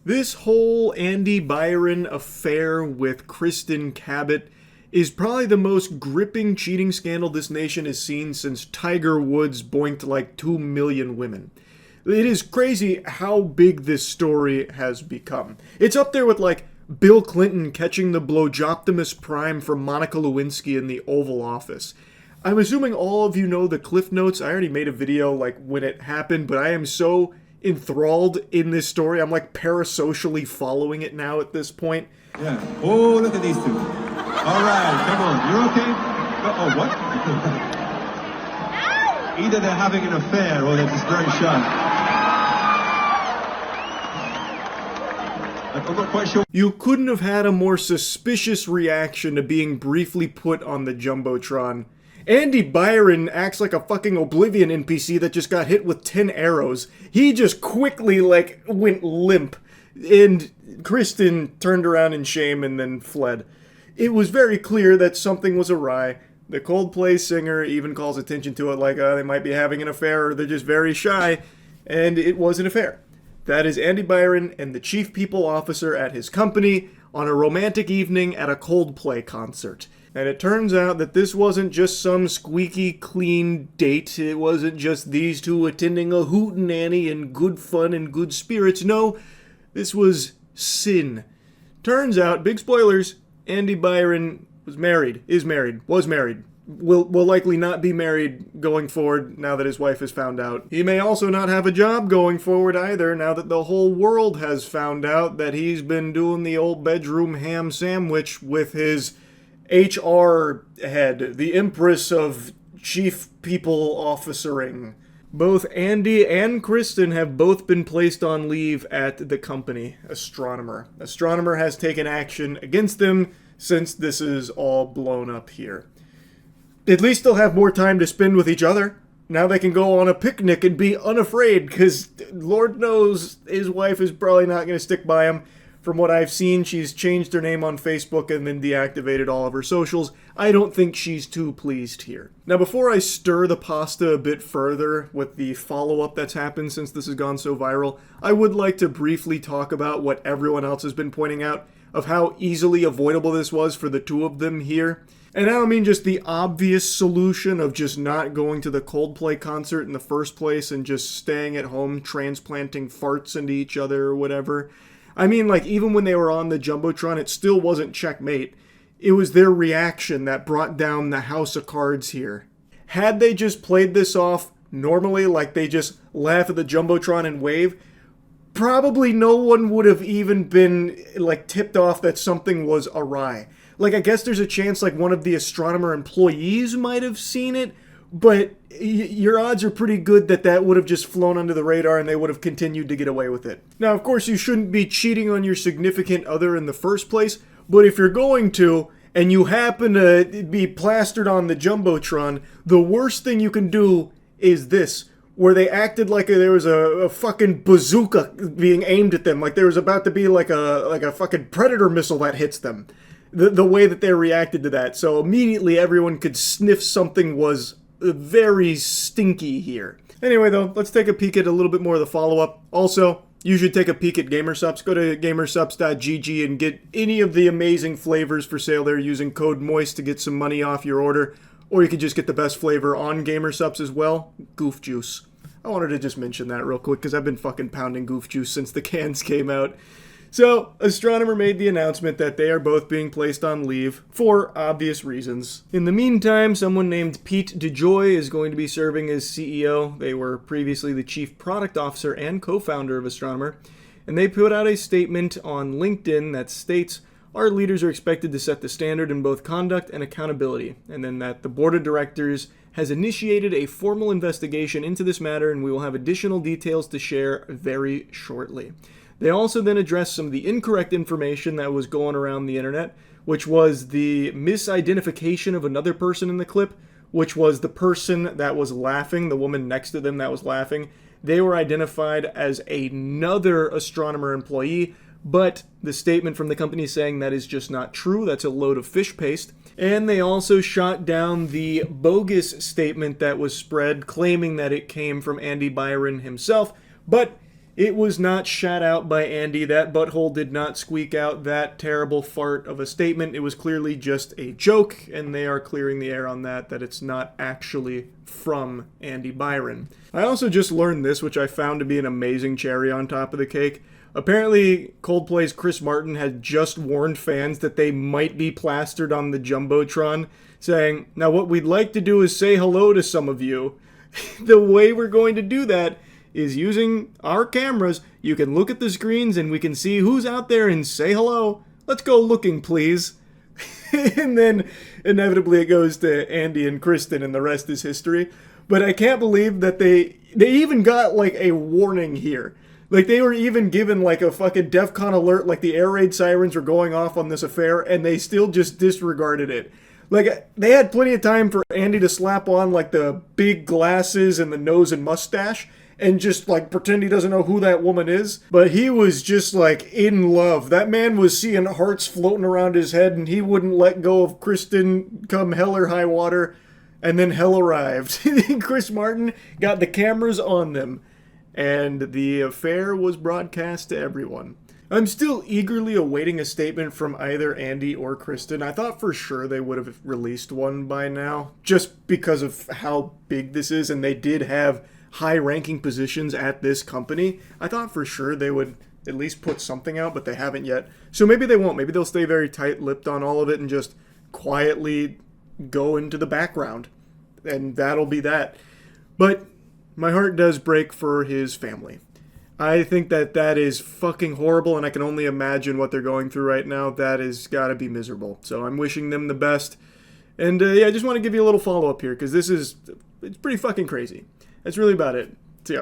This whole Andy Byron affair with Kristen Cabot is probably the most gripping cheating scandal this nation has seen since Tiger Woods boinked like 2 million women. It is crazy how big this story has become. It's up there with like Bill Clinton catching the Blowjoptimus Prime from Monica Lewinsky in the Oval Office. I'm assuming all of you know the Cliff Notes. I already made a video like when it happened, but I am so enthralled in this story. I'm like parasocially following it now at this point. Yeah. Oh, look at these two. All right, come on. You're okay? Oh, what? Either they're having an affair or they're just very shy. I'm not quite sure. You couldn't have had a more suspicious reaction to being briefly put on the jumbotron. Andy Byron acts like a fucking Oblivion NPC that just got hit with 10 arrows. He just quickly, like, went limp. And Kristen turned around in shame and then fled. It was very clear that something was awry. The Coldplay singer even calls attention to it like they might be having an affair or they're just very shy. And it was an affair. That is Andy Byron and the chief people officer at his company on a romantic evening at a Coldplay concert. And it turns out that this wasn't just some squeaky clean date. It wasn't just these two attending a hootenanny in good fun and good spirits. No, this was sin. Turns out, big spoilers, Andy Byron was married, will likely not be married going forward now that his wife has found out. He may also not have a job going forward either now that the whole world has found out that he's been doing the old bedroom ham sandwich with his HR head, the Empress of Chief People Officering. Both Andy and Kristen have both been placed on leave at the company, Astronomer. Astronomer has taken action against them since this is all blown up here. At least they'll have more time to spend with each other. Now they can go on a picnic and be unafraid, because Lord knows his wife is probably not going to stick by him. From what I've seen, she's changed her name on Facebook and then deactivated all of her socials. I don't think she's too pleased here. Now, before I stir the pasta a bit further with the follow-up that's happened since this has gone so viral, I would like to briefly talk about what everyone else has been pointing out of how easily avoidable this was for the two of them here. And I don't mean just the obvious solution of just not going to the Coldplay concert in the first place and just staying at home transplanting farts into each other or whatever. I mean, like, even when they were on the jumbotron, it still wasn't checkmate. It was their reaction that brought down the house of cards here. Had they just played this off normally, like they just laugh at the jumbotron and wave, probably no one would have even been, like, tipped off that something was awry. Like, I guess there's a chance, like, one of the Astronomer employees might have seen it, but your odds are pretty good that that would have just flown under the radar and they would have continued to get away with it. Now, of course, you shouldn't be cheating on your significant other in the first place, but if you're going to, and you happen to be plastered on the jumbotron, the worst thing you can do is this, where they acted like there was a fucking bazooka being aimed at them, like there was about to be like a fucking predator missile that hits them. The way that they reacted to that. So immediately everyone could sniff something was very stinky here. Anyway, though, let's take a peek at a little bit more of the follow-up. Also, you should take a peek at GamerSupps. Go to gamersupps.gg and get any of the amazing flavors for sale there using code MOIST to get some money off your order. Or you can just get the best flavor on GamerSupps as well, Goof Juice. I wanted to just mention that real quick because I've been fucking pounding Goof Juice since the cans came out. So, Astronomer made the announcement that they are both being placed on leave for obvious reasons. In the meantime, someone named Pete DeJoy is going to be serving as CEO. They were previously the chief product officer and co-founder of Astronomer, and they put out a statement on LinkedIn that states, "Our leaders are expected to set the standard in both conduct and accountability," and then that the board of directors has initiated a formal investigation into this matter, and we will have additional details to share very shortly. They also then addressed some of the incorrect information that was going around the internet, which was the misidentification of another person in the clip, which was the person that was laughing, the woman next to them that was laughing. They were identified as another Astronomer employee, but the statement from the company saying that is just not true. That's a load of fish paste. And they also shot down the bogus statement that was spread claiming that it came from Andy Byron himself, but It was not shat out by Andy. That butthole did not squeak out that terrible fart of a statement. It was clearly just a joke, and they are clearing the air on that it's not actually from Andy Byron. I also just learned this, which I found to be an amazing cherry on top of the cake. Apparently, Coldplay's Chris Martin had just warned fans that they might be plastered on the jumbotron, saying, "Now what we'd like to do is say hello to some of you. The way we're going to do that is using our cameras. You can look at the screens and we can see who's out there and say hello. Let's go looking, please." And then inevitably it goes to Andy and Kristen and the rest is history. But I can't believe that they even got like a warning here. Like they were even given like a fucking DEFCON alert, like the air raid sirens were going off on this affair, and they still just disregarded it. Like, they had plenty of time for Andy to slap on, like, the big glasses and the nose and mustache and just, like, pretend he doesn't know who that woman is. But he was just, like, in love. That man was seeing hearts floating around his head, and he wouldn't let go of Kristen come hell or high water. And then hell arrived. Chris Martin got the cameras on them, and the affair was broadcast to everyone. I'm still eagerly awaiting a statement from either Andy or Kristen. I thought for sure they would have released one by now, just because of how big this is, and they did have high-ranking positions at this company. I thought for sure they would at least put something out, but they haven't yet. So maybe they won't. Maybe they'll stay very tight-lipped on all of it and just quietly go into the background, and that'll be that. But my heart does break for his family. I think that is fucking horrible, and I can only imagine what they're going through right now. That has got to be miserable. So I'm wishing them the best. And yeah, I just want to give you a little follow-up here, because it's pretty fucking crazy. That's really about it. So yeah.